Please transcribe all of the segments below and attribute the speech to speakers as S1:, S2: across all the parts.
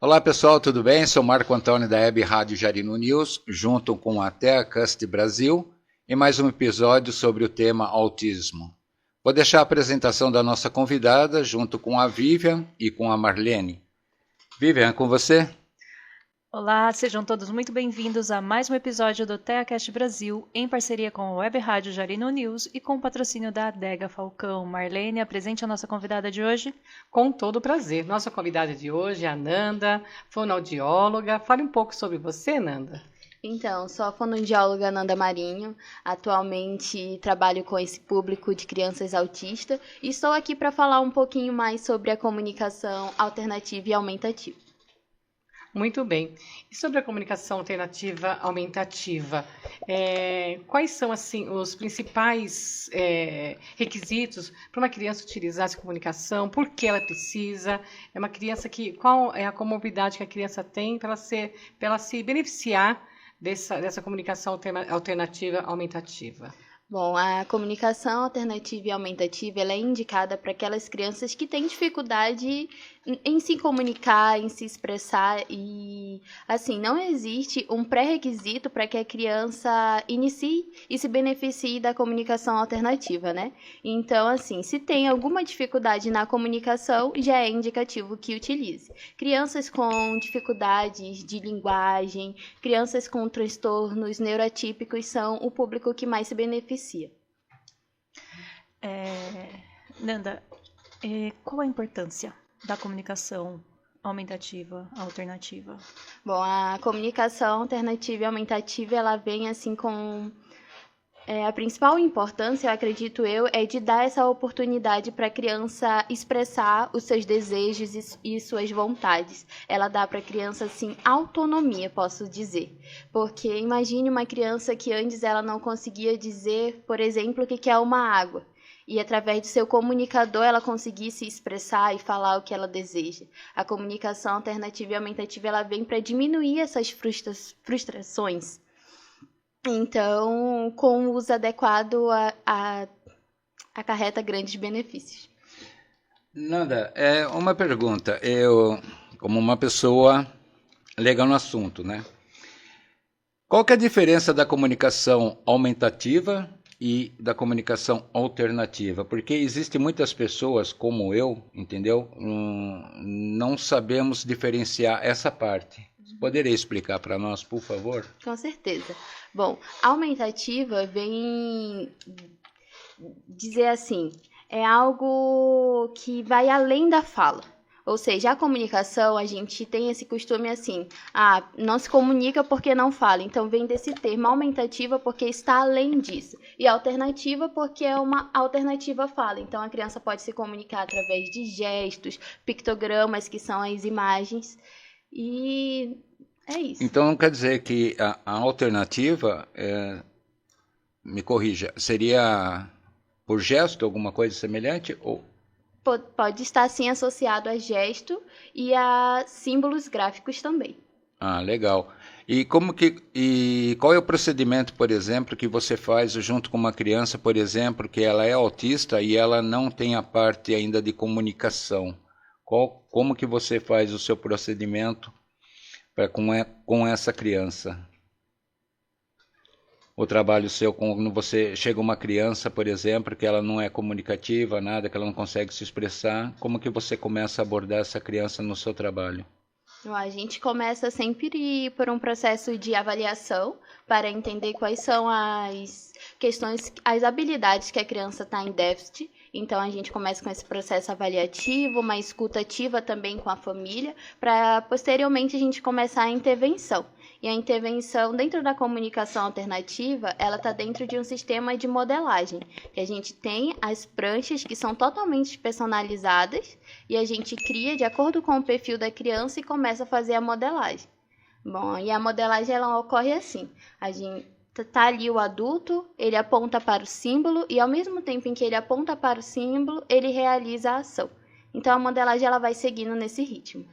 S1: Olá pessoal, tudo bem? Sou Marco Antônio da Web Rádio Jarinu News, junto com a TeaCust Brasil, em mais um episódio sobre o tema autismo. Vou deixar a apresentação da nossa convidada, junto com a Vivian e com a Marlene. Vivian, com você?
S2: Olá, sejam todos muito bem-vindos a mais um episódio do TeaCast Brasil, em parceria com a Web Rádio Jarinu News e com o patrocínio da Adega Falcão. Marlene, apresente a nossa convidada de hoje.
S3: Com todo prazer. Nossa convidada de hoje é a Nanda, fonoaudióloga. Fale um pouco sobre você, Nanda.
S4: Então, sou a fonoaudióloga Nanda Marinho, atualmente trabalho com esse público de crianças autistas e estou aqui para falar um pouquinho mais sobre a comunicação alternativa e aumentativa.
S3: Muito bem. E sobre a comunicação alternativa aumentativa, quais são assim os principais requisitos para uma criança utilizar essa comunicação? Por que ela precisa? É uma criança qual é a comorbidade que a criança tem para ela se beneficiar dessa comunicação alternativa aumentativa?
S4: Bom, a comunicação alternativa e aumentativa ela é indicada para aquelas crianças que têm dificuldade em se comunicar, em se expressar e, assim, não existe um pré-requisito para que a criança inicie e se beneficie da comunicação alternativa, né? Então, assim, se tem alguma dificuldade na comunicação, já é indicativo que utilize. Crianças com dificuldades de linguagem, crianças com transtornos neuroatípicos são o público que mais se beneficia.
S2: Nanda, qual a importância da comunicação aumentativa, alternativa?
S4: Bom, a comunicação alternativa e aumentativa, ela vem assim com... a principal importância, eu acredito é de dar essa oportunidade para a criança expressar os seus desejos e suas vontades. Ela dá para a criança, assim, autonomia, posso dizer. Porque imagine uma criança que antes ela não conseguia dizer, por exemplo, que quer uma água. E através do seu comunicador ela conseguir se expressar e falar o que ela deseja. A comunicação alternativa e aumentativa ela vem para diminuir essas frustrações. Então, com o uso adequado, acarreta grandes benefícios.
S1: Nanda, uma pergunta. Eu, como uma pessoa leiga no assunto, né? Qual que é a diferença da comunicação aumentativa e da comunicação alternativa? Porque existem muitas pessoas como eu, entendeu? Não sabemos diferenciar essa parte. Poderia explicar para nós, por favor?
S4: Com certeza. Bom, aumentativa vem dizer assim, é algo que vai além da fala. Ou seja, a comunicação, a gente tem esse costume assim, não se comunica porque não fala. Então, vem desse termo aumentativa porque está além disso. E alternativa porque é uma alternativa à fala. Então, a criança pode se comunicar através de gestos, pictogramas, que são as imagens. E é isso.
S1: Então, quer dizer que a alternativa, me corrija, seria por gesto, alguma coisa semelhante? Ou...
S4: Pode estar, sim, associado a gesto e a símbolos gráficos também.
S1: Ah, legal. E qual é o procedimento, por exemplo, que você faz junto com uma criança, por exemplo, que ela é autista e ela não tem a parte ainda de comunicação? Como que você faz o seu procedimento com essa criança? O trabalho seu quando você chega uma criança, por exemplo, que ela não é comunicativa, nada, que ela não consegue se expressar, como que você começa a abordar essa criança no seu trabalho?
S4: A gente começa sempre por um processo de avaliação para entender quais são as questões, as habilidades que a criança está em déficit. Então, a gente começa com esse processo avaliativo, uma escuta ativa também com a família, para posteriormente a gente começar a intervenção. E a intervenção dentro da comunicação alternativa, ela está dentro de um sistema de modelagem, que a gente tem as pranchas que são totalmente personalizadas e a gente cria de acordo com o perfil da criança e começa a fazer a modelagem. Bom, e a modelagem ela ocorre assim, a gente tá ali o adulto, ele aponta para o símbolo e ao mesmo tempo em que ele aponta para o símbolo, ele realiza a ação. Então a modelagem ela vai seguindo nesse ritmo.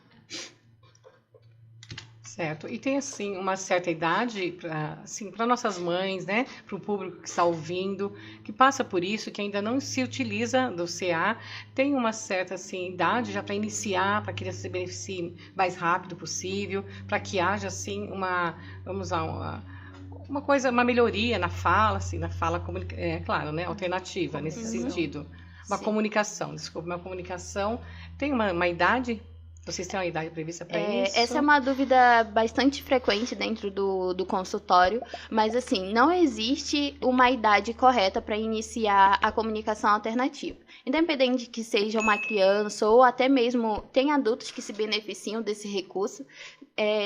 S3: Certo. E tem, assim, uma certa idade para nossas mães, né? Para o público que está ouvindo, que passa por isso, que ainda não se utiliza do CA, tem uma certa, assim, idade já para iniciar, para que a criança se beneficie mais rápido possível, para que haja, assim, uma coisa, uma melhoria na fala, assim, claro, né? Alternativa, nesse sentido. Uma comunicação, tem uma idade? Vocês têm uma idade prevista para isso?
S4: Essa é uma dúvida bastante frequente dentro do consultório, mas assim, não existe uma idade correta para iniciar a comunicação alternativa. Independente de que seja uma criança ou até mesmo tem adultos que se beneficiam desse recurso,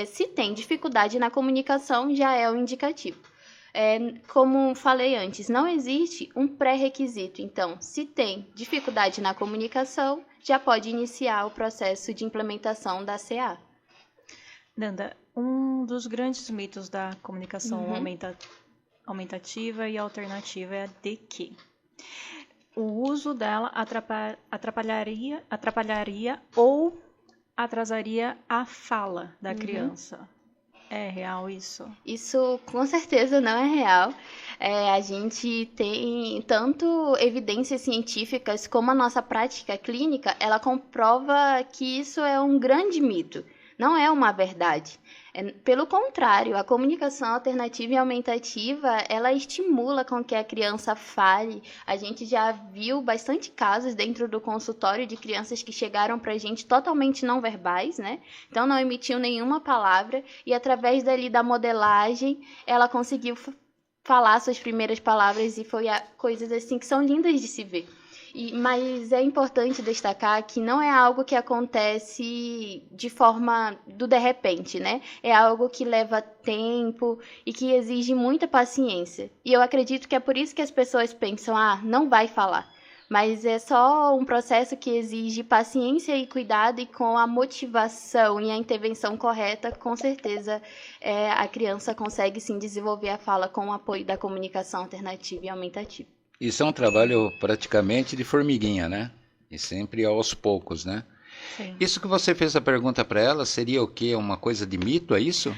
S4: se tem dificuldade na comunicação já é um indicativo. Como falei antes, não existe um pré-requisito. Então, se tem dificuldade na comunicação, já pode iniciar o processo de implementação da CA.
S2: Nanda, um dos grandes mitos da comunicação aumentativa e alternativa é de que o uso dela atrapalharia ou atrasaria a fala da criança. É real isso?
S4: Isso com certeza não é real. A gente tem tanto evidências científicas como a nossa prática clínica, ela comprova que isso é um grande mito. Não é uma verdade. Pelo contrário, a comunicação alternativa e aumentativa, ela estimula com que a criança fale. A gente já viu bastante casos dentro do consultório de crianças que chegaram para a gente totalmente não verbais, né? Então não emitiu nenhuma palavra e através dali da modelagem, ela conseguiu falar suas primeiras palavras e foi coisas assim que são lindas de se ver. Mas é importante destacar que não é algo que acontece de forma de repente, né? É algo que leva tempo e que exige muita paciência. E eu acredito que é por isso que as pessoas pensam, não vai falar. Mas é só um processo que exige paciência e cuidado, e com a motivação e a intervenção correta, com certeza a criança consegue sim desenvolver a fala com o apoio da comunicação alternativa e aumentativa.
S1: Isso é um trabalho praticamente de formiguinha, né? E sempre aos poucos, né?
S2: Sim.
S1: Isso que você fez a pergunta para ela, seria o quê? Uma coisa de mito, é isso?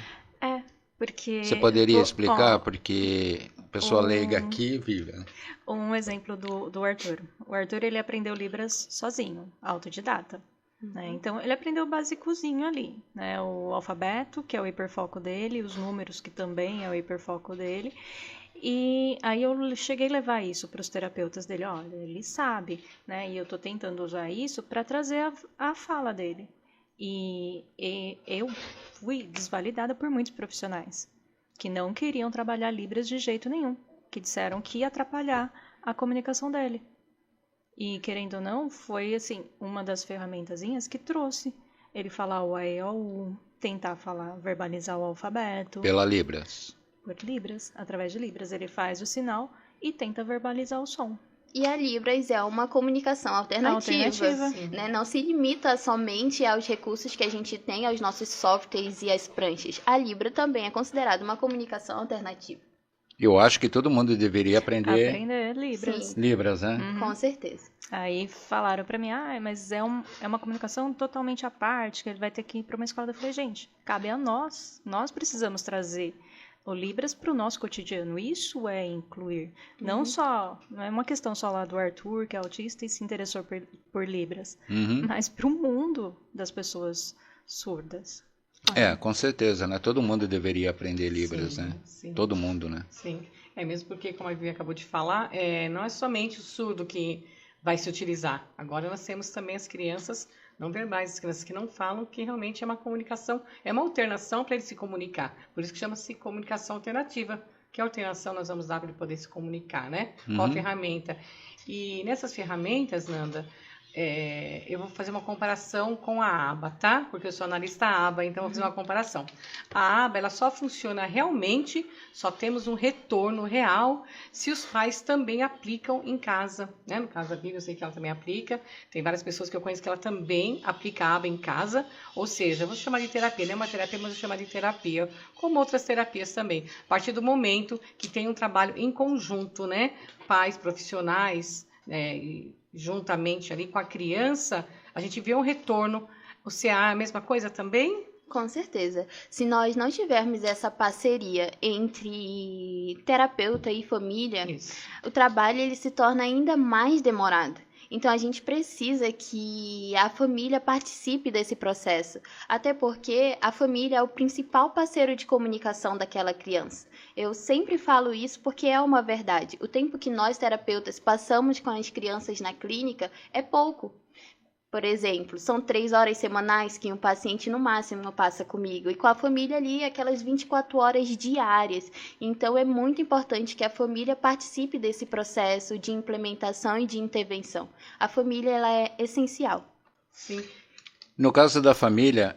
S2: Porque...
S1: Você poderia explicar? Porque a pessoa leiga aqui vive. Né?
S2: Um exemplo do Arthur. O Arthur, ele aprendeu Libras sozinho, autodidata. Né? Então, ele aprendeu o basicozinho ali, né? O alfabeto, que é o hiperfoco dele, os números, que também é o hiperfoco dele. E aí eu cheguei a levar isso para os terapeutas dele, olha, ele sabe, né? E eu estou tentando usar isso para trazer a fala dele. E eu fui desvalidada por muitos profissionais que não queriam trabalhar Libras de jeito nenhum, que disseram que ia atrapalhar a comunicação dele. E, querendo ou não, foi, assim, uma das ferramentazinhas que trouxe ele falar o A, E, O, U, tentar verbalizar o alfabeto.
S1: Pela Libras.
S2: Por Libras, através de Libras. Ele faz o sinal e tenta verbalizar o som.
S4: E a Libras é uma comunicação alternativa. Né? Não se limita somente aos recursos que a gente tem, aos nossos softwares e às pranchas. A Libra também é considerada uma comunicação alternativa.
S1: Eu acho que todo mundo deveria aprender
S2: Libras.
S4: Sim.
S1: Libras, né?
S4: Com certeza.
S2: Aí falaram pra mim, mas é uma comunicação totalmente à parte, que ele vai ter que ir pra uma escola. Eu falei, gente, cabe a nós. Nós precisamos trazer o Libras para o nosso cotidiano. Isso é incluir. Não é uma questão só lá do Arthur, que é autista e se interessou por Libras, mas para o mundo das pessoas surdas.
S1: Com certeza, né? Todo mundo deveria aprender Libras,
S3: sim,
S1: né?
S3: Sim.
S1: Todo mundo, né?
S3: Sim, mesmo porque, como a Vivi acabou de falar, não é somente o surdo que vai se utilizar. Agora nós temos também as crianças não verbais, as crianças que não falam, que realmente é uma comunicação, é uma alternação para ele se comunicar. Por isso que chama-se comunicação alternativa. Que alternação nós vamos dar para ele poder se comunicar, né? Qual ferramenta? E nessas ferramentas, Nanda, eu vou fazer uma comparação com a aba, tá? Porque eu sou analista aba, então vou fazer uma comparação. A aba, ela só funciona realmente, só temos um retorno real se os pais também aplicam em casa, né? No caso da Bíblia, eu sei que ela também aplica. Tem várias pessoas que eu conheço que ela também aplica a aba em casa. Ou seja, eu vou chamar de terapia, não é uma terapia, mas eu vou chamar de terapia, como outras terapias também. A partir do momento que tem um trabalho em conjunto, né? Pais, profissionais, juntamente ali com a criança, a gente vê um retorno. O CA é a mesma coisa também?
S4: Com certeza. Se nós não tivermos essa parceria entre terapeuta e família,
S3: Isso.
S4: o trabalho ele se torna ainda mais demorado. Então a gente precisa que a família participe desse processo, até porque a família é o principal parceiro de comunicação daquela criança. Eu sempre falo isso porque é uma verdade. O tempo que nós terapeutas passamos com as crianças na clínica é pouco. Por exemplo, são 3 horas semanais que um paciente no máximo passa comigo. E com a família ali, aquelas 24 horas diárias. Então, é muito importante que a família participe desse processo de implementação e de intervenção. A família ela é essencial.
S3: Sim.
S1: No caso da família,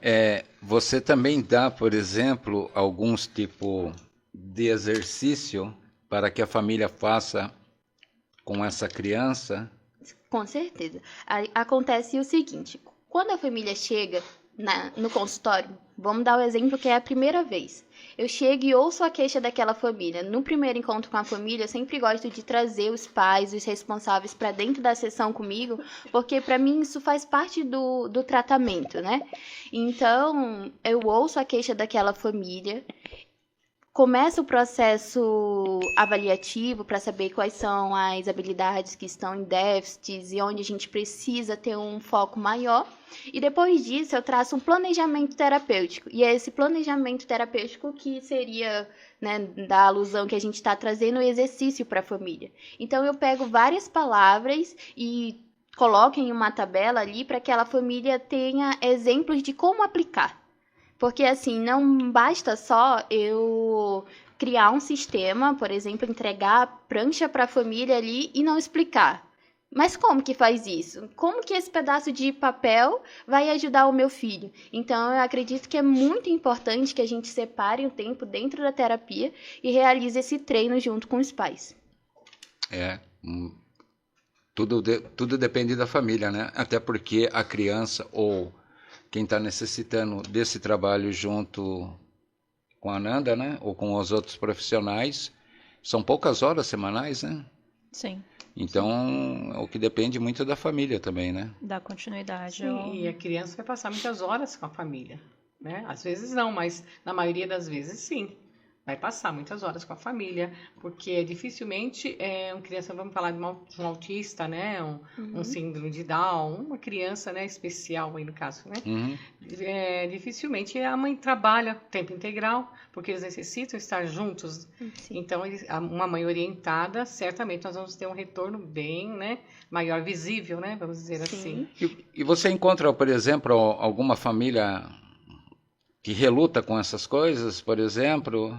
S1: você também dá, por exemplo, alguns tipos de exercício para que a família faça com essa criança?
S4: Com certeza. Acontece o seguinte, quando a família chega no consultório, vamos dar o exemplo que é a primeira vez. Eu chego e ouço a queixa daquela família. No primeiro encontro com a família, eu sempre gosto de trazer os pais, os responsáveis para dentro da sessão comigo, porque para mim isso faz parte do tratamento, né? Então, eu ouço a queixa daquela família, começa o processo avaliativo para saber quais são as habilidades que estão em déficits e onde a gente precisa ter um foco maior. E depois disso eu traço um planejamento terapêutico. E é esse planejamento terapêutico que seria, né, da alusão que a gente está trazendo o exercício para a família. Então eu pego várias palavras e coloco em uma tabela ali para que aquela família tenha exemplos de como aplicar. Porque, assim, não basta só eu criar um sistema, por exemplo, entregar a prancha para a família ali e não explicar. Mas como que faz isso? Como que esse pedaço de papel vai ajudar o meu filho? Então, eu acredito que é muito importante que a gente separe um tempo dentro da terapia e realize esse treino junto com os pais.
S1: Tudo depende da família, né? Até porque a criança ou quem está necessitando desse trabalho junto com a Nanda, né? Ou com os outros profissionais, são poucas horas semanais, né?
S2: Sim.
S1: Então, o que depende muito da família também, né?
S2: Da continuidade.
S3: Sim, e a criança vai passar muitas horas com a família, né? Às vezes não, mas na maioria das vezes sim. Vai passar muitas horas com a família, porque dificilmente uma criança, vamos falar de um autista, né? Um síndrome de Down, uma criança, né, especial aí no caso, né?
S1: Uhum.
S3: Dificilmente a mãe trabalha tempo integral, porque eles necessitam estar juntos.
S4: Sim.
S3: Então, uma mãe orientada, certamente nós vamos ter um retorno bem, né, maior, visível, né? Vamos dizer assim.
S1: E você encontra, por exemplo, alguma família que reluta com essas coisas, por exemplo?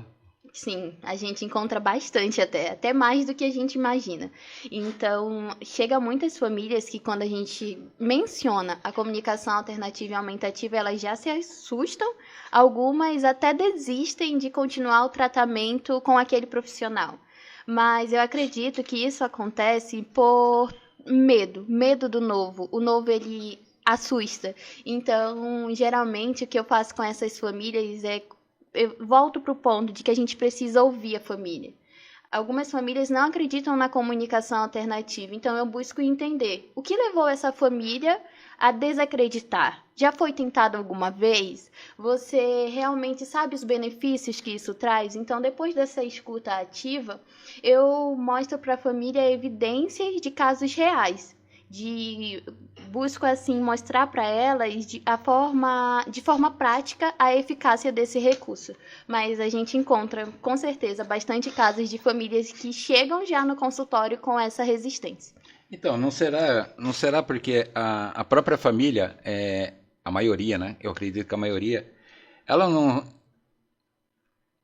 S4: Sim, a gente encontra bastante até mais do que a gente imagina. Então, chega muitas famílias que quando a gente menciona a comunicação alternativa e aumentativa, elas já se assustam, algumas até desistem de continuar o tratamento com aquele profissional. Mas eu acredito que isso acontece por medo do novo. O novo, ele assusta. Então, geralmente, o que eu faço com essas famílias é eu volto para o ponto de que a gente precisa ouvir a família. Algumas famílias não acreditam na comunicação alternativa, então eu busco entender o que levou essa família a desacreditar. Já foi tentado alguma vez? Você realmente sabe os benefícios que isso traz? Então, depois dessa escuta ativa, eu mostro para a família evidências de casos reais. Busco assim mostrar para elas de forma prática a eficácia desse recurso. Mas a gente encontra com certeza bastante casos de famílias que chegam já no consultório com essa resistência.
S1: Então, não será porque a própria família, a maioria, né? Eu acredito que a maioria, ela não,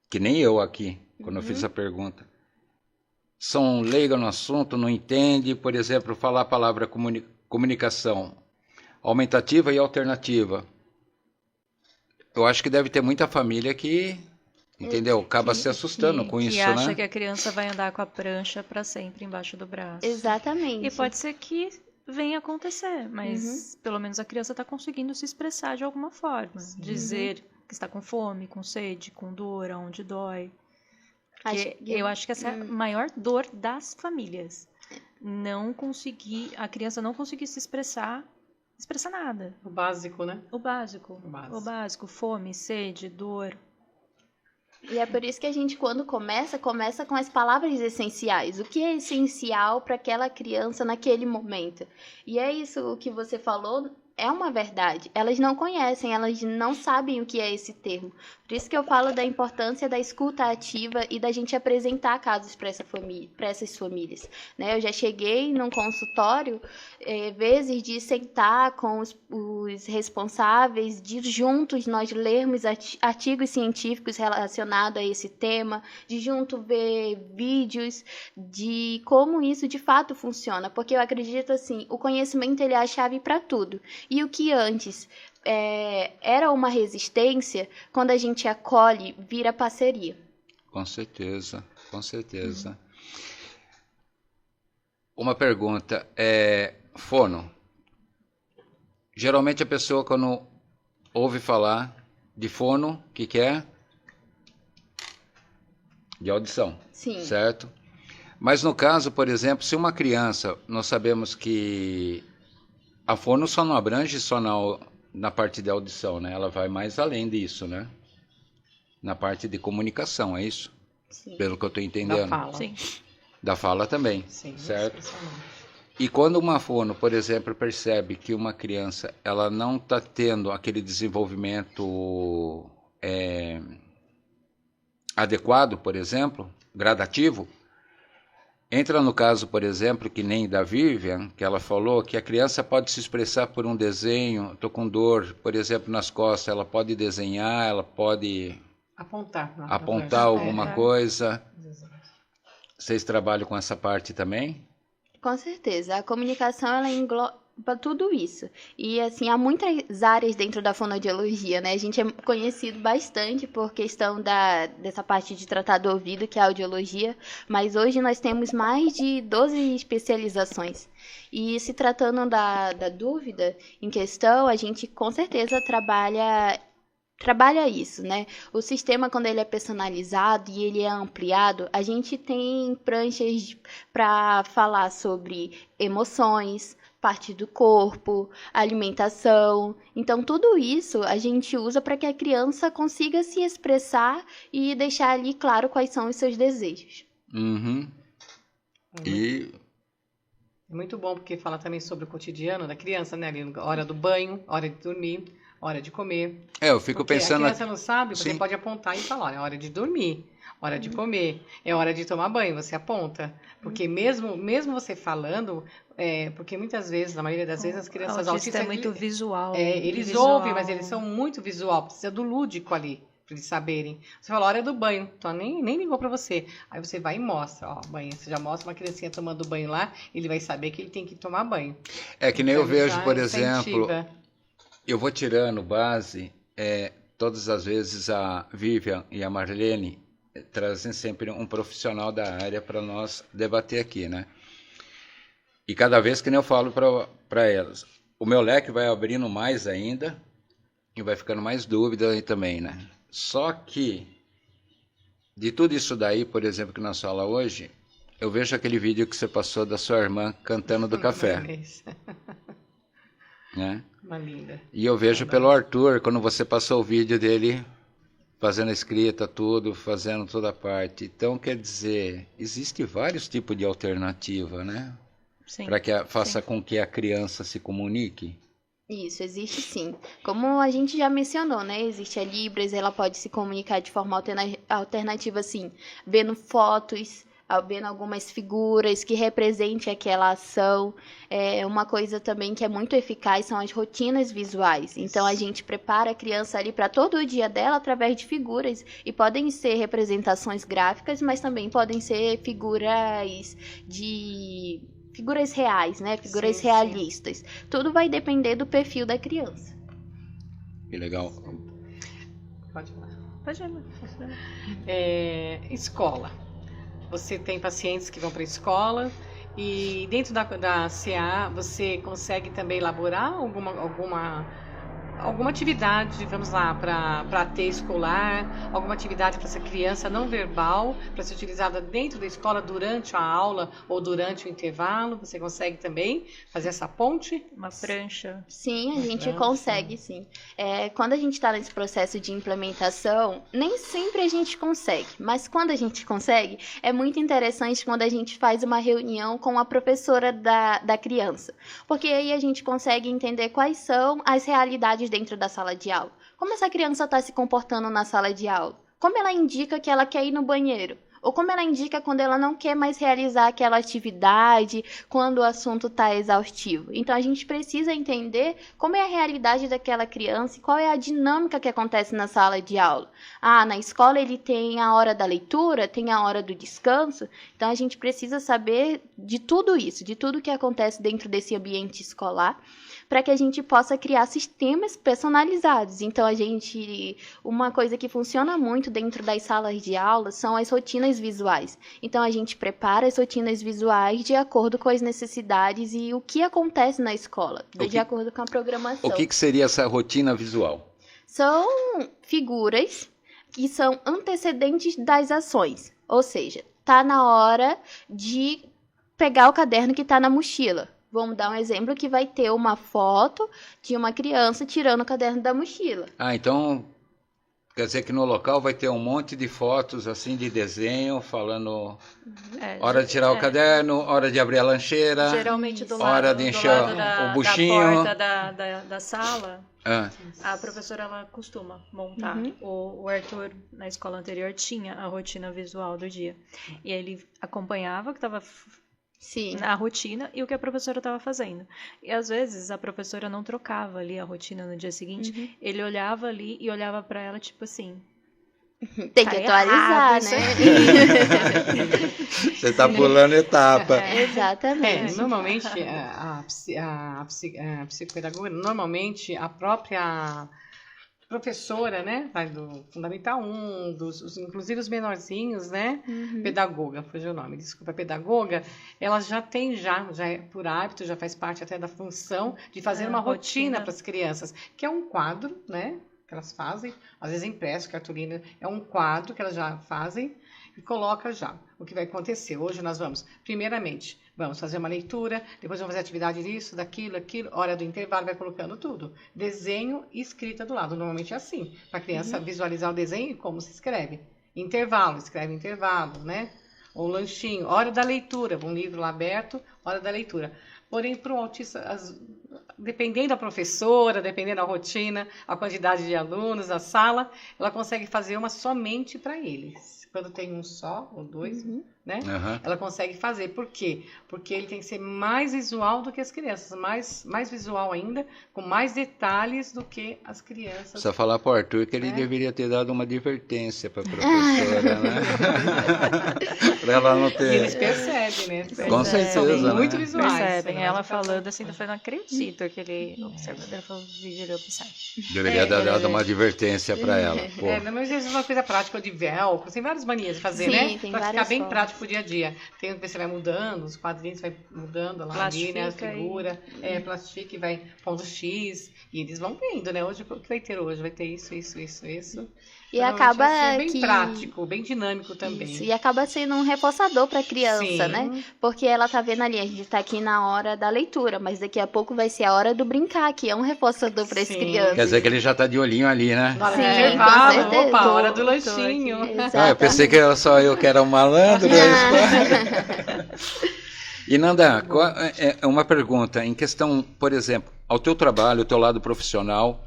S1: que nem eu aqui, quando eu fiz a pergunta, são leigas no assunto, não entende, por exemplo, falar a palavra comunicação aumentativa e alternativa. Eu acho que deve ter muita família que, entendeu, acaba se assustando com isso,
S2: né? Que acha
S1: né?
S2: que a criança vai andar com a prancha para sempre embaixo do braço.
S4: Exatamente.
S2: E pode ser que venha acontecer, mas pelo menos a criança está conseguindo se expressar de alguma forma. Dizer que está com fome, com sede, com dor, onde dói. Eu acho que essa é a maior dor das famílias. A criança não conseguir se expressar expressa nada.
S3: O básico, né?
S2: O básico.
S3: O básico.
S2: O básico, fome, sede, dor.
S4: E é por isso que a gente, quando começa com as palavras essenciais. O que é essencial para aquela criança naquele momento? E é isso que você falou, é uma verdade. Elas não conhecem, elas não sabem o que é esse termo. Por isso que eu falo da importância da escuta ativa e da gente apresentar casos para essas famílias. Né? Eu já cheguei num consultório, vezes de sentar com os responsáveis, de juntos nós lermos artigos científicos relacionados a esse tema, de junto ver vídeos de como isso de fato funciona. Porque eu acredito assim, o conhecimento ele é a chave para tudo. E o que antes era uma resistência, quando a gente acolhe, vira parceria.
S1: Com certeza, com certeza. Uma pergunta, fono. Geralmente a pessoa quando ouve falar de fono, o que é? De audição,
S4: Sim.
S1: certo? Mas no caso, por exemplo, se uma criança, nós sabemos que a fono só não abrange só na parte de audição, né? Ela vai mais além disso, né? Na parte de comunicação, é isso?
S4: Sim.
S1: Pelo que eu estou
S3: Da
S1: entendendo.
S3: fala.
S2: Sim.
S1: Da fala também,
S3: Sim,
S1: certo?
S3: especialmente.
S1: E quando uma fono, por exemplo, percebe que uma criança ela não está tendo aquele desenvolvimento adequado, por exemplo, gradativo, entra no caso, por exemplo, que nem da Vivian, que ela falou que a criança pode se expressar por um desenho, estou com dor, por exemplo, nas costas, ela pode desenhar, ela pode
S3: Apontar.
S1: apontar alguma coisa. Vocês trabalham com essa parte também?
S4: Com certeza. A comunicação, ela engloba tudo isso. E, assim, há muitas áreas dentro da fonoaudiologia, né? A gente é conhecido bastante por questão dessa parte de tratar do ouvido, que é a audiologia, mas hoje nós temos mais de 12 especializações. E se tratando da dúvida em questão, a gente com certeza trabalha isso, né? O sistema, quando ele é personalizado e ele é ampliado, a gente tem pranchas para falar sobre emoções, parte do corpo, alimentação. Então, tudo isso a gente usa para que a criança consiga se expressar e deixar ali claro quais são os seus desejos.
S1: Uhum. E
S3: É muito bom porque fala também sobre o cotidiano da criança, né? Ali, hora do banho, hora de dormir, hora de comer.
S1: eu fico
S3: Porque
S1: pensando...
S3: a criança não sabe, você
S1: Sim.
S3: pode apontar e falar, olha, é hora de dormir, hora de comer, é hora de tomar banho, você aponta. Porque mesmo você falando, porque muitas vezes, na maioria das vezes, as crianças
S2: autista
S3: autistas...
S2: é muito visual.
S3: eles
S2: visual.
S3: ouvem, mas eles são muito visual, precisa do lúdico ali, para eles saberem. Você fala, hora do banho, então nem ligou para você. Aí você vai e mostra, ó, banho. Você já mostra uma criancinha tomando banho lá, ele vai saber que ele tem que tomar banho.
S1: É que nem
S3: Então,
S1: eu vejo,
S3: já
S1: por exemplo,
S3: incentiva.
S1: eu vou tirando base, todas as vezes a Vivian e a Marlene trazem sempre um profissional da área para nós debater aqui, né? E cada vez que nem eu falo para elas, o meu leque vai abrindo mais ainda e vai ficando mais dúvida aí também, né? Só que, de tudo isso daí, por exemplo, que nós falamos hoje, eu vejo aquele vídeo que você passou da sua irmã cantando do café, né?
S3: Uma linda.
S1: E eu vejo pelo Arthur, quando você passou o vídeo dele fazendo a escrita, tudo, fazendo toda a parte. Então, quer dizer, existe vários tipos de alternativa, né?
S2: Sim.
S1: Para que faça com que a criança se comunique.
S4: Isso, existe sim. Como a gente já mencionou, né? Existe a Libras, ela pode se comunicar de forma alternativa, assim, vendo fotos, vendo algumas figuras que representem aquela ação. Uma coisa também que é muito eficaz são as rotinas visuais. Então, a gente prepara a criança ali para todo o dia dela através de figuras. E podem ser representações gráficas, mas também podem ser figuras reais, né? Figuras
S3: Sim,
S4: realistas. Tudo vai depender do perfil da criança.
S1: Que legal.
S3: Pode falar.
S2: Pode ir.
S3: Escola. Você tem pacientes que vão para a escola e dentro da CA você consegue também elaborar alguma atividade, vamos lá, para ter escolar, alguma atividade para essa criança não verbal, para ser utilizada dentro da escola durante a aula ou durante o intervalo? Você consegue também fazer essa ponte?
S2: Uma prancha.
S4: Sim, a gente consegue, sim. Quando a gente está nesse processo de implementação, nem sempre a gente consegue, mas quando a gente consegue, é muito interessante quando a gente faz uma reunião com a professora da criança, porque aí a gente consegue entender quais são as realidades dentro da sala de aula. Como essa criança está se comportando na sala de aula? Como ela indica que ela quer ir no banheiro? Ou como ela indica quando ela não quer mais realizar aquela atividade, quando o assunto está exaustivo. Então, a gente precisa entender como é a realidade daquela criança e qual é a dinâmica que acontece na sala de aula. Na escola ele tem a hora da leitura, tem a hora do descanso. Então, a gente precisa saber de tudo isso, de tudo que acontece dentro desse ambiente escolar, para que a gente possa criar sistemas personalizados. Então, uma coisa que funciona muito dentro das salas de aula são as rotinas visuais. Então, a gente prepara as rotinas visuais de acordo com as necessidades e o que acontece na escola, de acordo com a programação.
S1: O que seria essa rotina visual?
S4: São figuras que são antecedentes das ações. Ou seja, está na hora de pegar o caderno que está na mochila. Vamos dar um exemplo que vai ter uma foto de uma criança tirando o caderno da mochila.
S1: Então, quer dizer que no local vai ter um monte de fotos assim de desenho, falando hora de tirar o caderno, hora de abrir a lancheira,
S2: Geralmente do
S1: hora
S2: lado,
S1: de encher
S2: do lado
S1: o buchinho.
S2: da porta da sala, a professora ela costuma montar. O Arthur, na escola anterior, tinha a rotina visual do dia. E ele acompanhava o que estava na rotina e o que a professora estava fazendo. E às vezes a professora não trocava ali a rotina no dia seguinte, ele olhava ali e olhava para ela tipo assim,
S4: tem que atualizar, né?
S1: Você está pulando etapa.
S4: Exatamente.
S3: Normalmente a psicopedagoga, normalmente a própria professora, né, vai do Fundamental 1, inclusive os menorzinhos, né, pedagoga, fugiu o nome, desculpa, pedagoga, ela já é por hábito, já faz parte até da função de fazer uma rotina para as crianças, que é um quadro, né, que elas fazem, às vezes impresso, cartolina, é um quadro que elas já fazem e coloca já o que vai acontecer. Hoje nós primeiramente, vamos fazer uma leitura, depois vamos fazer atividade disso, daquilo, hora do intervalo, vai colocando tudo. Desenho e escrita do lado. Normalmente é assim, para a criança visualizar o desenho e como se escreve. Intervalo, escreve intervalo, né? Ou lanchinho, hora da leitura, um livro lá aberto, hora da leitura. Porém, para um autista, dependendo da professora, dependendo da rotina, a quantidade de alunos, a sala, ela consegue fazer uma somente para eles. Quando tem um só ou dois, né? Ela consegue fazer. Por quê? Porque ele tem que ser mais visual do que as crianças. Mais visual ainda, com mais detalhes do que as crianças.
S1: Precisa falar para o Arthur que ele deveria ter dado uma advertência para a professora, né? Para ela não ter...
S3: E eles percebem, né?
S1: Com certeza,
S3: são muito
S1: né?
S3: visuais.
S2: Percebem. Ela falando assim, eu falei, não acredito que ele observa. Ela falou, ele observa.
S1: Deveria ter dado uma advertência para ela. Pô.
S3: Mas às vezes uma coisa prática de velcro, tem várias manias de fazer, né? Para ficar bem prático pro dia a dia. Tem que você vai mudando, os quadrinhos vai mudando lá, ali, né? A figura, plastica e vai pondo X, e eles vão vendo, né? Hoje, o que vai ter hoje? Vai ter isso.
S4: E acaba
S3: bem prático, bem dinâmico também.
S4: Isso, e acaba sendo um reforçador para a criança, né? Porque ela tá vendo ali, a gente tá aqui na hora da leitura, mas daqui a pouco vai ser a hora do brincar, que é um reforçador para as crianças.
S1: Quer dizer que ele já tá de olhinho ali, né?
S3: Na hora do intervalo, opa, hora do lanchinho.
S1: Eu pensei que era só eu que era um malandro. E Nanda, uma pergunta, em questão, por exemplo, ao teu trabalho, ao teu lado profissional,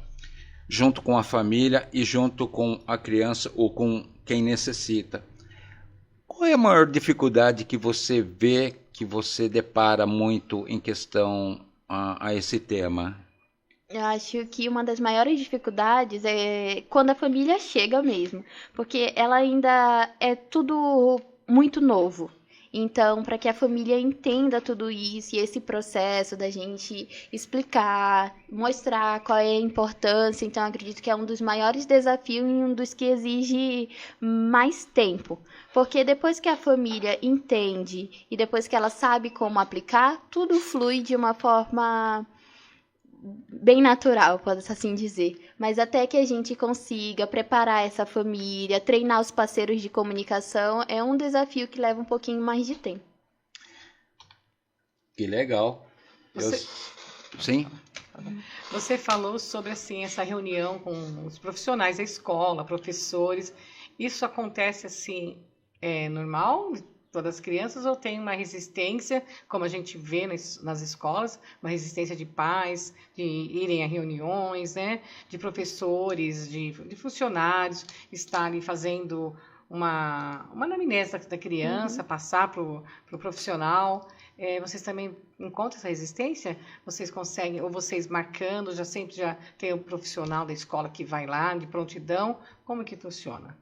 S1: junto com a família e junto com a criança ou com quem necessita. Qual é a maior dificuldade que você vê, que você depara muito em questão a esse tema?
S4: Eu acho que uma das maiores dificuldades é quando a família chega mesmo, porque ela ainda é tudo muito novo. Então, para que a família entenda tudo isso e esse processo da gente explicar, mostrar qual é a importância, então acredito que é um dos maiores desafios e um dos que exige mais tempo. Porque depois que a família entende e depois que ela sabe como aplicar, tudo flui de uma forma bem natural, pode assim dizer. Mas até que a gente consiga preparar essa família, treinar os parceiros de comunicação, é um desafio que leva um pouquinho mais de tempo.
S1: Que legal. Sim?
S3: Você falou sobre assim, essa reunião com os profissionais da escola, professores. Isso acontece assim, normal? Todas as crianças ou tem uma resistência, como a gente vê nas escolas, uma resistência de pais, de irem a reuniões, né? De professores, de funcionários estarem fazendo uma anamnese da criança, passar para o profissional. Vocês também encontram essa resistência? Vocês conseguem, ou vocês marcando, sempre já tem o profissional da escola que vai lá, de prontidão? Como que funciona?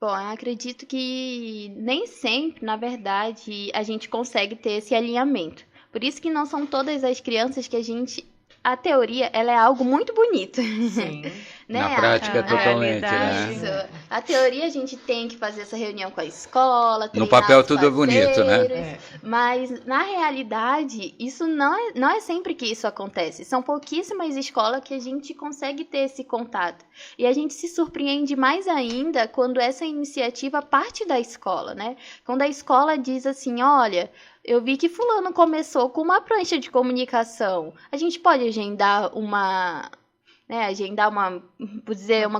S4: Bom, eu acredito que nem sempre, na verdade, a gente consegue ter esse alinhamento. Por isso que não são todas as crianças que a gente... A teoria, ela é algo muito bonito.
S3: Sim.
S4: Né?
S1: Na prática, totalmente, né?
S4: Isso. A teoria, a gente tem que fazer essa reunião com a escola,
S1: No
S4: treinar
S1: papel
S4: os
S1: tudo bonito, né?
S4: parceiros, mas, na realidade, isso não é sempre que isso acontece. São pouquíssimas escolas que a gente consegue ter esse contato. E a gente se surpreende mais ainda quando essa iniciativa parte da escola, né? Quando a escola diz assim, olha... Eu vi que fulano começou com uma prancha de comunicação. A gente pode agendar uma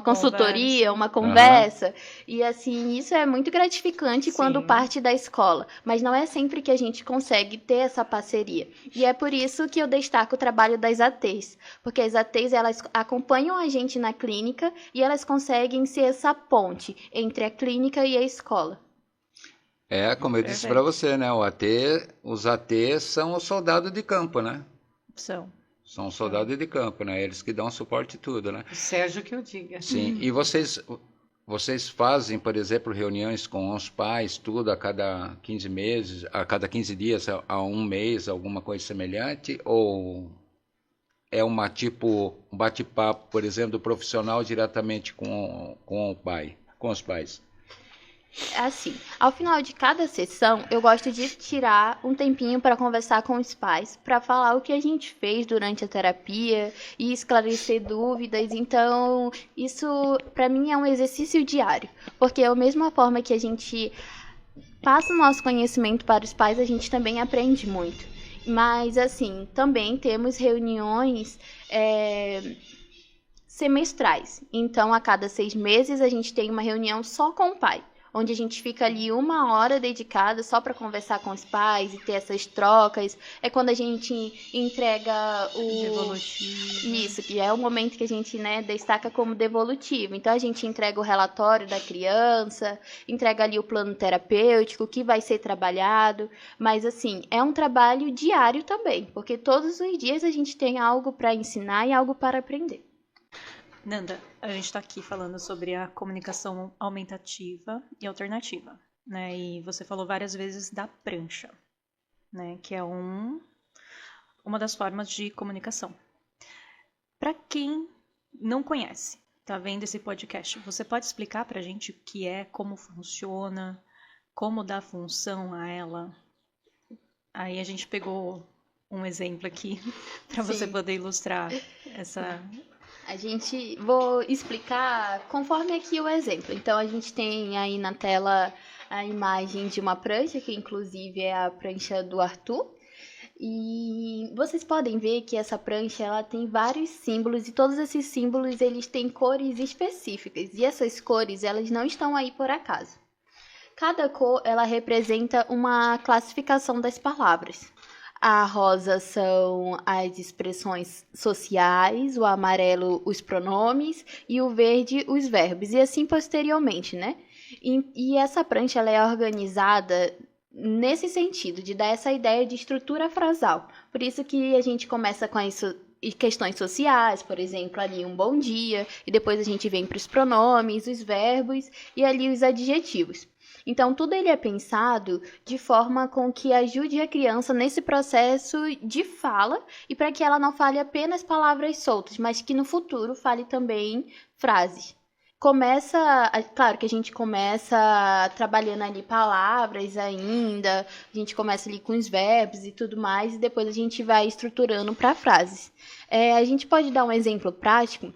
S4: consultoria, uma conversa. E assim, isso é muito gratificante quando parte da escola. Mas não é sempre que a gente consegue ter essa parceria. E é por isso que eu destaco o trabalho das ATs. Porque as ATs, elas acompanham a gente na clínica e elas conseguem ser essa ponte entre a clínica e a escola.
S1: Como eu disse para você, né? Os AT são os soldados de campo, né?
S2: São
S1: os soldados de campo, né? Eles que dão suporte e tudo, né?
S3: O Sérgio que eu diga.
S1: Sim. E vocês fazem, por exemplo, reuniões com os pais, tudo a cada 15 meses, a cada 15 dias, a um mês, alguma coisa semelhante? Ou é um bate-papo, por exemplo, do profissional diretamente com o pai, com os pais?
S4: Assim, ao final de cada sessão, eu gosto de tirar um tempinho para conversar com os pais, para falar o que a gente fez durante a terapia e esclarecer dúvidas. Então, isso para mim é um exercício diário, porque da mesma forma que a gente passa o nosso conhecimento para os pais, a gente também aprende muito. Mas, assim, também temos reuniões semestrais. Então, a cada 6 meses, a gente tem uma reunião só com o pai, onde a gente fica ali 1 hora dedicada só para conversar com os pais e ter essas trocas. É quando a gente entrega o...
S2: Devolutivo.
S4: Isso, que é o momento que a gente, né, destaca como devolutivo. Então, a gente entrega o relatório da criança, entrega ali o plano terapêutico, que vai ser trabalhado. Mas, assim, é um trabalho diário também, porque todos os dias a gente tem algo para ensinar e algo para aprender.
S2: Nanda, a gente está aqui falando sobre a comunicação aumentativa e alternativa, né? E você falou várias vezes da prancha, né? Que é uma das formas de comunicação. Para quem não conhece, tá vendo esse podcast, você pode explicar para a gente o que é, como funciona, como dá função a ela? Aí a gente pegou um exemplo aqui para você poder ilustrar essa...
S4: Vou explicar conforme aqui o exemplo. Então, a gente tem aí na tela a imagem de uma prancha, que inclusive é a prancha do Arthur. E vocês podem ver que essa prancha ela tem vários símbolos e todos esses símbolos eles têm cores específicas. E essas cores elas não estão aí por acaso. Cada cor ela representa uma classificação das palavras. A rosa são as expressões sociais, o amarelo os pronomes e o verde os verbos, e assim posteriormente, né? E essa prancha ela é organizada nesse sentido, de dar essa ideia de estrutura frasal. Por isso que a gente começa com isso, questões sociais, por exemplo, ali um bom dia, e depois a gente vem para os pronomes, os verbos e ali os adjetivos. Então, tudo ele é pensado de forma com que ajude a criança nesse processo de fala e para que ela não fale apenas palavras soltas, mas que no futuro fale também frases. claro que a gente começa trabalhando ali palavras ainda, a gente começa ali com os verbos e tudo mais, e depois a gente vai estruturando para frases. A gente pode dar um exemplo prático?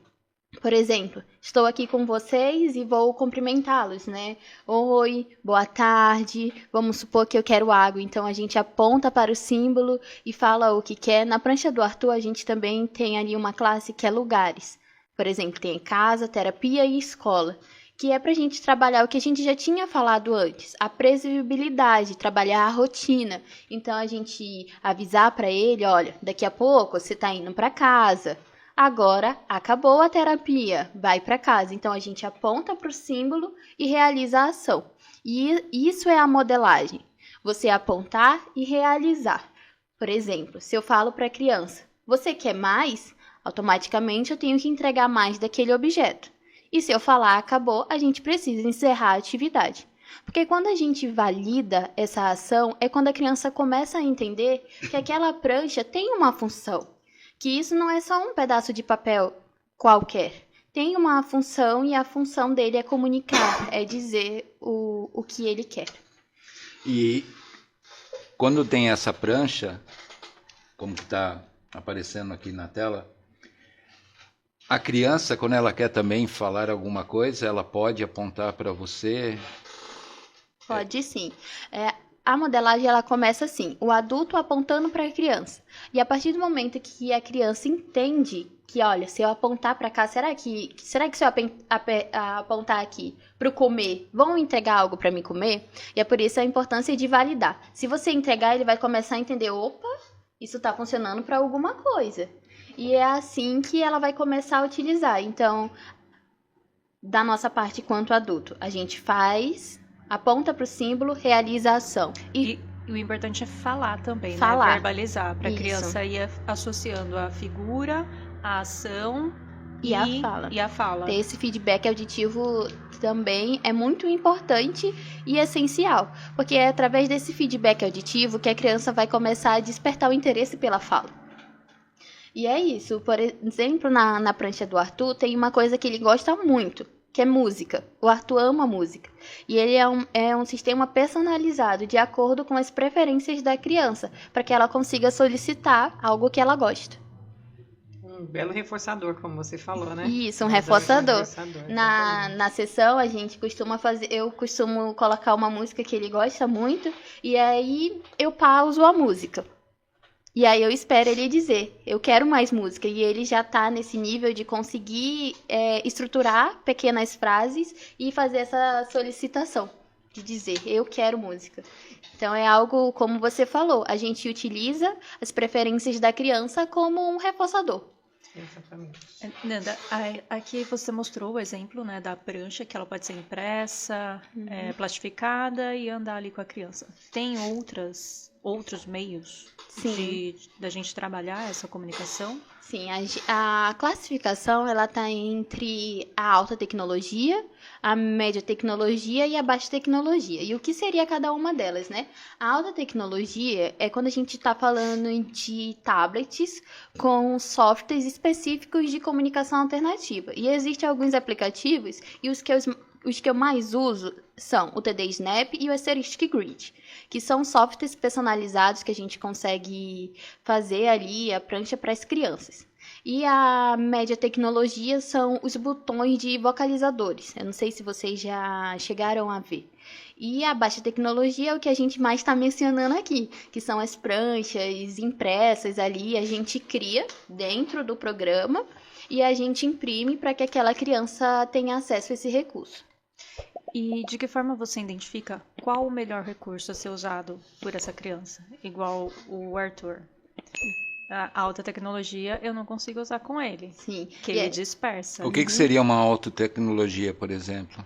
S4: Por exemplo, estou aqui com vocês e vou cumprimentá-los, né? Oi, boa tarde. Vamos supor que eu quero água, então a gente aponta para o símbolo e fala o que quer. Na prancha do Arthur, a gente também tem ali uma classe que é lugares. Por exemplo, tem casa, terapia e escola, que é para a gente trabalhar o que a gente já tinha falado antes, a previsibilidade, trabalhar a rotina. Então, a gente avisar para ele, olha, daqui a pouco você está indo para casa. Agora, acabou a terapia, vai para casa. Então, a gente aponta para o símbolo e realiza a ação. E isso é a modelagem. Você apontar e realizar. Por exemplo, se eu falo para a criança, você quer mais? Automaticamente, eu tenho que entregar mais daquele objeto. E se eu falar acabou, a gente precisa encerrar a atividade. Porque quando a gente valida essa ação, é quando a criança começa a entender que aquela prancha tem uma função. Que isso não é só um pedaço de papel qualquer. Tem uma função e a função dele é comunicar, é dizer o que ele quer.
S1: E quando tem essa prancha, como que está aparecendo aqui na tela, a criança, quando ela quer também falar alguma coisa, ela pode apontar para você?
S4: Pode sim. A modelagem ela começa assim, o adulto apontando para a criança. E a partir do momento que a criança entende que, olha, se eu apontar para cá, será que se eu apontar aqui para o comer, vão entregar algo para mim comer? E é por isso a importância de validar. Se você entregar, ele vai começar a entender, opa, isso está funcionando para alguma coisa. E é assim que ela vai começar a utilizar. Então, da nossa parte quanto adulto, a gente faz, aponta para o símbolo, realiza a ação.
S2: E o importante é falar também,
S4: Falar.
S2: né? Verbalizar, para a
S4: Isso.
S2: criança ir associando a figura, a ação
S4: E a fala.
S2: E a fala.
S4: Ter esse feedback auditivo também é muito importante e essencial, porque é através desse feedback auditivo que a criança vai começar a despertar o interesse pela fala. E é isso. Por exemplo, na prancha do Arthur, tem uma coisa que ele gosta muito, que é música. O Arthur ama música. E ele é um sistema personalizado, de acordo com as preferências da criança, para que ela consiga solicitar algo que ela gosta.
S3: Um belo reforçador, como você falou, né?
S4: Isso, um reforçador.
S3: Exatamente.
S4: Na sessão, a gente costuma eu costumo colocar uma música que ele gosta muito, e aí eu pauso a música. E aí eu espero ele dizer, eu quero mais música. E ele já tá nesse nível de conseguir estruturar pequenas frases e fazer essa solicitação. De dizer, eu quero música. Então é algo, como você falou, a gente utiliza as preferências da criança como um reforçador.
S3: Exatamente.
S2: Nanda, aqui você mostrou o exemplo, né, da prancha, que ela pode ser impressa, plastificada e andar ali com a criança. Tem outros meios da gente trabalhar essa comunicação?
S4: Sim, a classificação ela está entre a alta tecnologia, a média tecnologia e a baixa tecnologia. E o que seria cada uma delas, né? A alta tecnologia é quando a gente está falando de tablets com softwares específicos de comunicação alternativa. E existem alguns aplicativos, e os que eu mais uso são o TD Snap e o Asteristic Grid, que são softwares personalizados que a gente consegue fazer ali a prancha para as crianças. E a média tecnologia são os botões de vocalizadores. Eu não sei se vocês já chegaram a ver. E a baixa tecnologia é o que a gente mais está mencionando aqui, que são as pranchas impressas ali, a gente cria dentro do programa e a gente imprime para que aquela criança tenha acesso a esse recurso.
S2: E de que forma você identifica qual o melhor recurso a ser usado por essa criança? Igual o Arthur. A alta tecnologia eu não consigo usar com ele.
S4: Sim.
S2: Que ele dispersa.
S1: O que seria uma autotecnologia, por exemplo?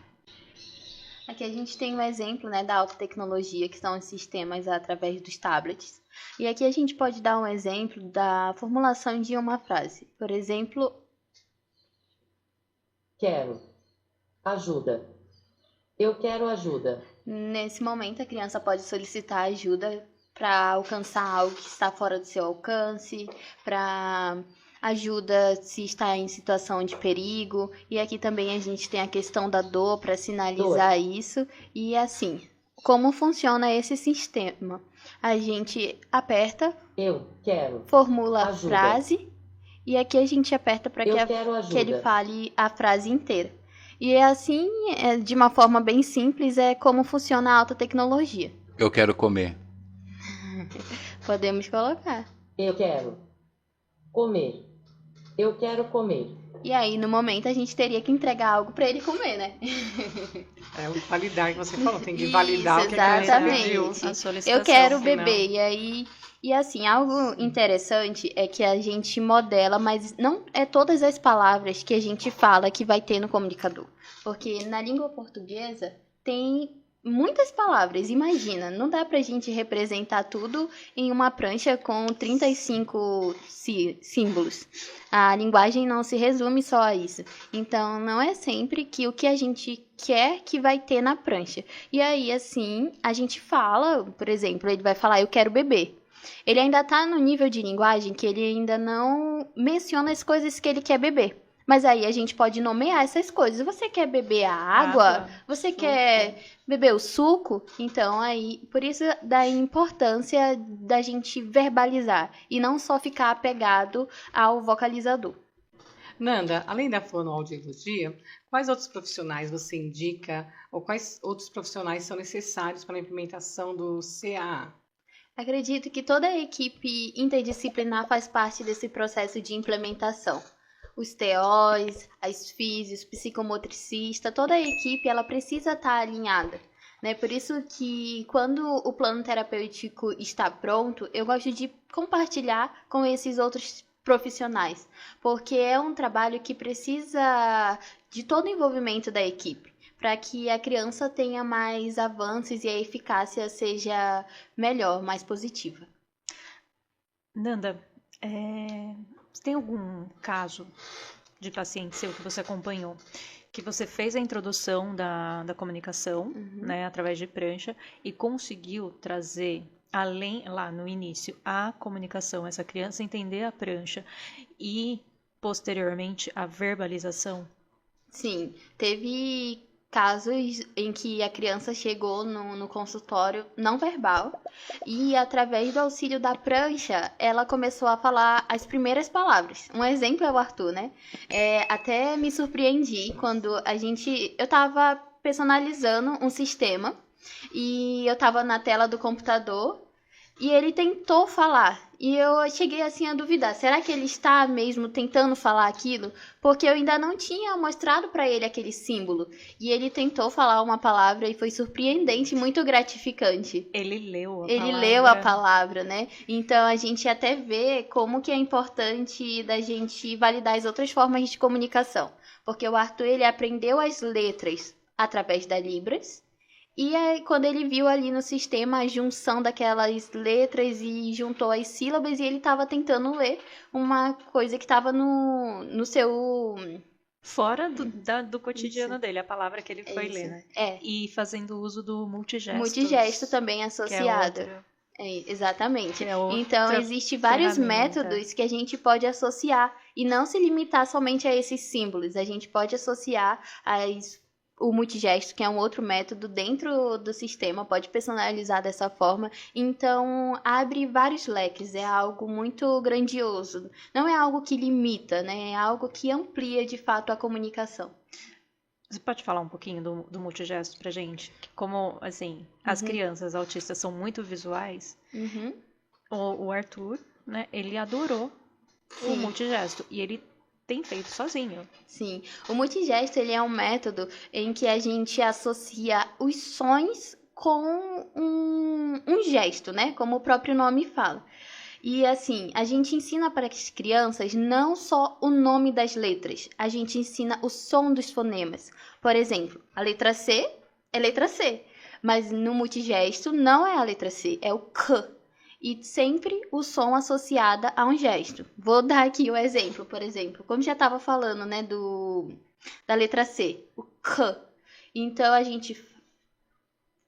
S4: Aqui a gente tem um exemplo, né, da alta tecnologia, que são os sistemas através dos tablets. E aqui a gente pode dar um exemplo da formulação de uma frase. Por exemplo,
S5: quero ajuda. Eu quero ajuda.
S4: Nesse momento, a criança pode solicitar ajuda para alcançar algo que está fora do seu alcance, para ajuda se está em situação de perigo. E aqui também a gente tem a questão da dor para sinalizar isso. E assim, como funciona esse sistema? A gente aperta,
S5: Eu quero
S4: formula a
S5: ajuda.
S4: frase, e aqui a gente aperta para
S5: Eu
S4: que,
S5: quero
S4: que ele
S5: ajuda.
S4: fale a frase inteira. E assim, de uma forma bem simples, é como funciona a alta tecnologia.
S1: Eu quero comer.
S4: Podemos colocar.
S5: Eu quero comer. Eu quero comer.
S4: E aí, no momento, a gente teria que entregar algo para ele comer, né?
S3: É o validar que você falou, tem que validar
S4: Isso,
S3: o que a criança
S4: exatamente.
S3: pediu.
S2: A solicitação.
S4: Eu quero
S3: senão-
S4: beber. E aí, e assim, algo interessante é que a gente modela, mas não é todas as palavras que a gente fala que vai ter no comunicador. Porque na língua portuguesa tem muitas palavras. Imagina, não dá pra gente representar tudo em uma prancha com 35 símbolos. A linguagem não se resume só a isso. Então, não é sempre que o que a gente quer que vai ter na prancha. E aí, assim, a gente fala, por exemplo, ele vai falar, eu quero beber. Ele ainda tá no nível de linguagem que ele ainda não menciona as coisas que ele quer beber. Mas aí a gente pode nomear essas coisas. Você quer beber a água? Você quer beber o suco? Então, aí, por isso da importância da gente verbalizar e não só ficar apegado ao vocalizador.
S3: Nanda, além da fonoaudiologia, quais outros profissionais você indica ou quais outros profissionais são necessários para a implementação do CAA?
S4: Acredito que toda a equipe interdisciplinar faz parte desse processo de implementação. Os TOs, as físios, psicomotricista, toda a equipe ela precisa estar alinhada. Né? Por isso que quando o plano terapêutico está pronto, eu gosto de compartilhar com esses outros profissionais, porque é um trabalho que precisa de todo o envolvimento da equipe, para que a criança tenha mais avanços e a eficácia seja melhor, mais positiva.
S2: Nanda, você tem algum caso de paciente seu que você acompanhou, que você fez a introdução da comunicação, né, através de prancha, e conseguiu trazer, além, lá no início, a comunicação, essa criança entender a prancha e, posteriormente, a verbalização?
S4: Sim, teve casos em que a criança chegou no consultório não verbal e, através do auxílio da prancha, ela começou a falar as primeiras palavras. Um exemplo é o Arthur, né? Até me surpreendi quando eu estava personalizando um sistema e eu estava na tela do computador e ele tentou falar. E eu cheguei assim a duvidar, será que ele está mesmo tentando falar aquilo? Porque eu ainda não tinha mostrado para ele aquele símbolo. E ele tentou falar uma palavra e foi surpreendente, muito gratificante.
S2: Ele leu a
S4: Ele
S2: palavra.
S4: leu a palavra, né? Então a gente até vê como que é importante da gente validar as outras formas de comunicação. Porque o Arthur, ele aprendeu as letras através da Libras. E aí, quando ele viu ali no sistema a junção daquelas letras e juntou as sílabas, e ele estava tentando ler uma coisa que estava no seu...
S2: Fora do cotidiano dele, a palavra que ele foi
S4: Isso.
S2: ler, né?
S4: É,
S2: E fazendo uso do multigesto.
S4: multigesto também
S2: Que é
S4: associado.
S2: outra,
S4: Exatamente.
S2: que é outra
S4: Então, existem vários
S2: ferramenta.
S4: métodos que a gente pode associar e não se limitar somente a esses símbolos. A gente pode associar o multigesto, que é um outro método dentro do sistema, pode personalizar dessa forma. Então, abre vários leques, é algo muito grandioso. Não é algo que limita, né? É algo que amplia, de fato, a comunicação.
S2: Você pode falar um pouquinho do multigesto pra gente? Que como, assim, as crianças autistas são muito visuais,
S4: Uhum.
S2: o Arthur, né, ele adorou o
S4: Sim.
S2: multigesto. E ele tem feito sozinho.
S4: Sim, o multigesto ele é um método em que a gente associa os sons com um gesto, né? Como o próprio nome fala. E assim, a gente ensina para as crianças não só o nome das letras, a gente ensina o som dos fonemas. Por exemplo, a letra C é letra C, mas no multigesto não é a letra C, é o K. E sempre o som associado a um gesto. Vou dar aqui o exemplo, por exemplo. Como já estava falando, né, da letra C, o K. Então, a gente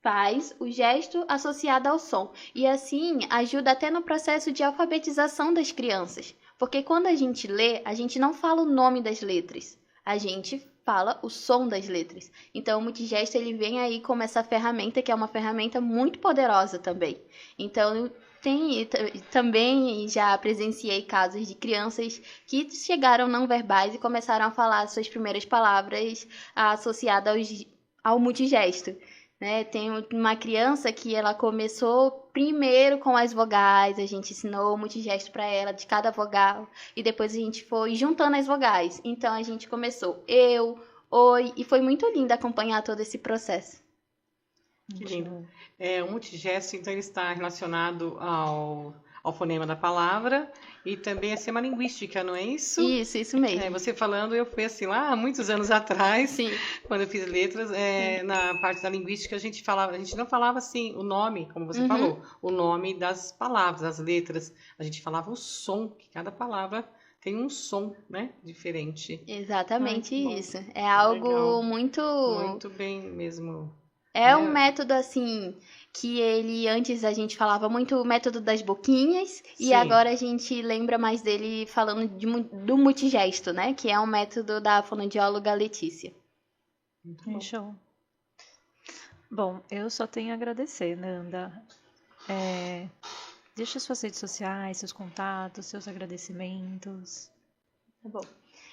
S4: faz o gesto associado ao som. E assim ajuda até no processo de alfabetização das crianças. Porque quando a gente lê, a gente não fala o nome das letras, a gente fala o som das letras. Então o multigesto ele vem aí como essa ferramenta que é uma ferramenta muito poderosa também. Então também já presenciei casos de crianças que chegaram não verbais e começaram a falar suas primeiras palavras associadas ao multigesto. Né? Tem uma criança que ela começou primeiro com as vogais, a gente ensinou o multigesto para ela de cada vogal e depois a gente foi juntando as vogais. Então a gente começou eu, oi, e foi muito lindo acompanhar todo esse processo.
S3: Que lindo. O multigesto, então, ele está relacionado ao fonema da palavra e também a semalinguística, não é isso?
S4: Isso mesmo.
S3: Você falando, eu fui assim lá há muitos anos atrás,
S4: Sim.
S3: Quando eu fiz letras, na parte da linguística a gente não falava assim o nome, como você falou, o nome das palavras, das letras, a gente falava o som, que cada palavra tem um som, né, diferente.
S4: Exatamente isso. É algo
S3: legal.
S4: muito
S3: bem mesmo.
S4: É um método, assim, que antes a gente falava muito o método das boquinhas, e agora a gente lembra mais dele falando do multigesto, né? Que é um método da fonoaudióloga Letícia.
S2: Show. Bom, eu só tenho a agradecer, Nanda. Deixa suas redes sociais, seus contatos, seus agradecimentos.
S4: Tá bom.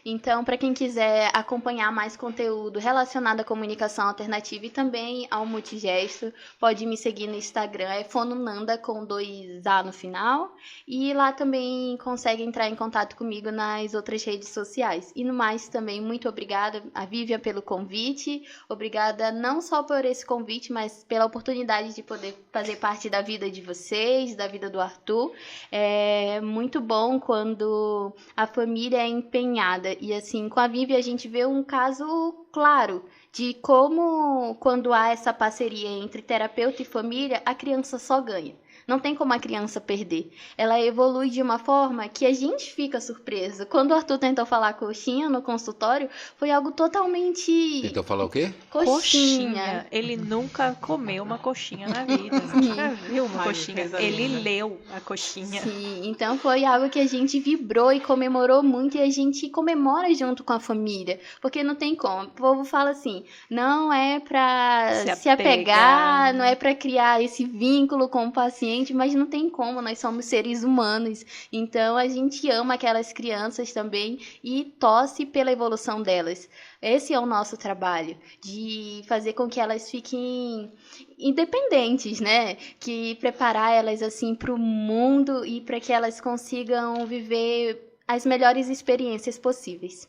S4: Então, para quem quiser acompanhar mais conteúdo relacionado à comunicação alternativa e também ao multigesto, pode me seguir no Instagram, é fononanda com 2A no final. E lá também consegue entrar em contato comigo nas outras redes sociais. E no mais, também muito obrigada a Vivian pelo convite. Obrigada não só por esse convite, mas pela oportunidade de poder fazer parte da vida de vocês, da vida do Arthur. É muito bom quando a família é empenhada. E assim, com a Vivi a gente vê um caso claro de como, quando há essa parceria entre terapeuta e família, a criança só ganha. Não tem como a criança perder. Ela evolui de uma forma que a gente fica surpreso. Quando o Arthur tentou falar coxinha no consultório, foi algo totalmente...
S1: Tentou falar o quê?
S4: Coxinha.
S2: Ele nunca comeu uma coxinha na vida. Nunca viu uma coxinha. Ele leu a coxinha.
S4: Sim, então foi algo que a gente vibrou e comemorou muito, e a gente comemora junto com a família. Porque não tem como. O povo fala assim, não é pra se apegar, não é pra criar esse vínculo com o paciente, mas não tem como, nós somos seres humanos, então a gente ama aquelas crianças também e torce pela evolução delas. Esse é o nosso trabalho, de fazer com que elas fiquem independentes, né? Que preparar elas assim para o mundo e para que elas consigam viver as melhores experiências possíveis.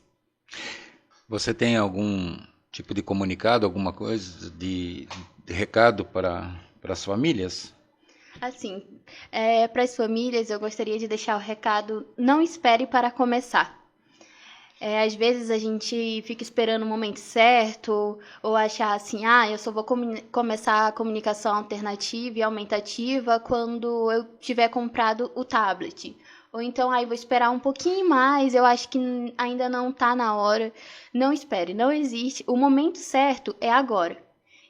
S1: Você tem algum tipo de comunicado, alguma coisa de recado para as famílias?
S4: Assim, para as famílias eu gostaria de deixar o recado: não espere para começar. Às vezes a gente fica esperando o momento certo, ou achar assim, eu só vou começar a comunicação alternativa e aumentativa quando eu tiver comprado o tablet. Ou então, vou esperar um pouquinho mais, eu acho que ainda não está na hora. Não espere, não existe. O momento certo é agora.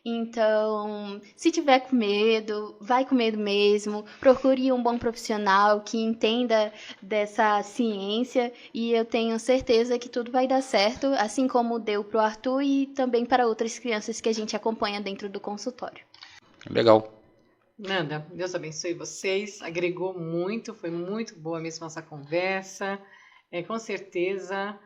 S4: Então, se tiver com medo, vai com medo mesmo, procure um bom profissional que entenda dessa ciência e eu tenho certeza que tudo vai dar certo, assim como deu para o Arthur e também para outras crianças que a gente acompanha dentro do consultório.
S1: Legal.
S3: Nanda, Deus abençoe vocês, agregou muito, foi muito boa mesmo essa conversa, com certeza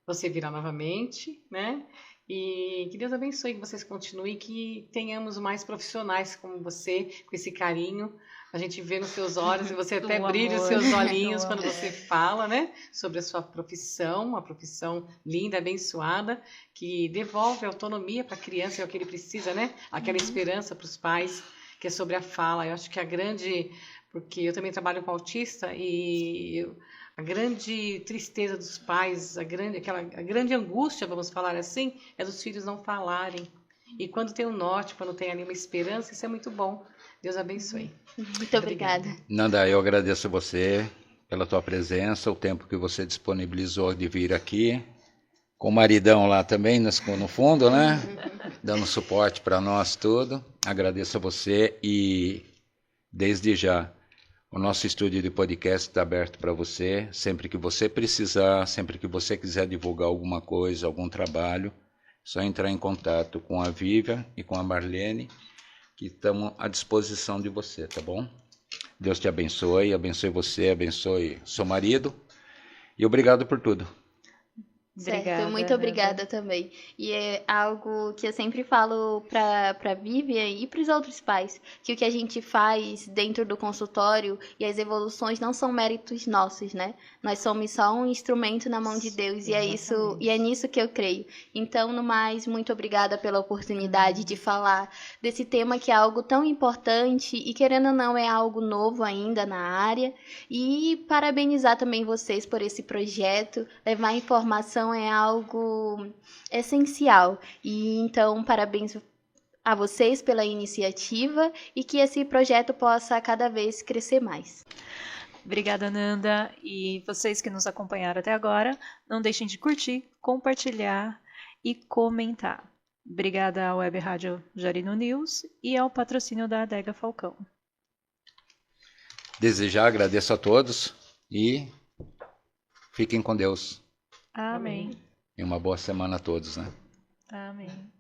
S3: você virá novamente, né? E que Deus abençoe, que vocês continuem, que tenhamos mais profissionais como você, com esse carinho. A gente vê nos seus olhos e você até brilha os seus olhinhos quando você fala, né, sobre a sua profissão, uma profissão linda, abençoada, que devolve autonomia para a criança, é o que ele precisa, né? Aquela esperança para os pais, que é sobre a fala. Eu acho que porque eu também trabalho com autista e a grande tristeza dos pais, a grande angústia, vamos falar assim, é dos filhos não falarem. E quando tem um norte, quando tem ali uma esperança, isso é muito bom. Deus abençoe.
S4: Muito obrigada.
S1: Nanda, eu agradeço você pela tua presença, o tempo que você disponibilizou de vir aqui, com o maridão lá também no fundo, né? dando suporte para nós tudo. Agradeço a você e, desde já, o nosso estúdio de podcast está aberto para você. Sempre que você precisar, sempre que você quiser divulgar alguma coisa, algum trabalho, é só entrar em contato com a Vivian e com a Marlene, que estamos à disposição de você, tá bom? Deus te abençoe, abençoe você, abençoe seu marido. E obrigado por tudo.
S4: Certo, muito obrigada também. E é algo que eu sempre falo para Vivian e para os outros pais, que o que a gente faz dentro do consultório e as evoluções não são méritos nossos, né? Nós somos só um instrumento na mão de Deus, e é isso, e é nisso que eu creio. Então, no mais, muito obrigada pela oportunidade de falar desse tema que é algo tão importante e, querendo ou não, é algo novo ainda na área. E parabenizar também vocês por esse projeto. Levar informação é algo essencial. E então, parabéns a vocês pela iniciativa e que esse projeto possa cada vez crescer mais.
S2: Obrigada, Nanda. E vocês que nos acompanharam até agora, não deixem de curtir, compartilhar e comentar. Obrigada à Web Rádio Jarino News e ao patrocínio da Adega Falcão.
S1: Desejar, agradeço a todos e fiquem com Deus.
S2: Amém.
S1: E uma boa semana a todos, né?
S2: Amém.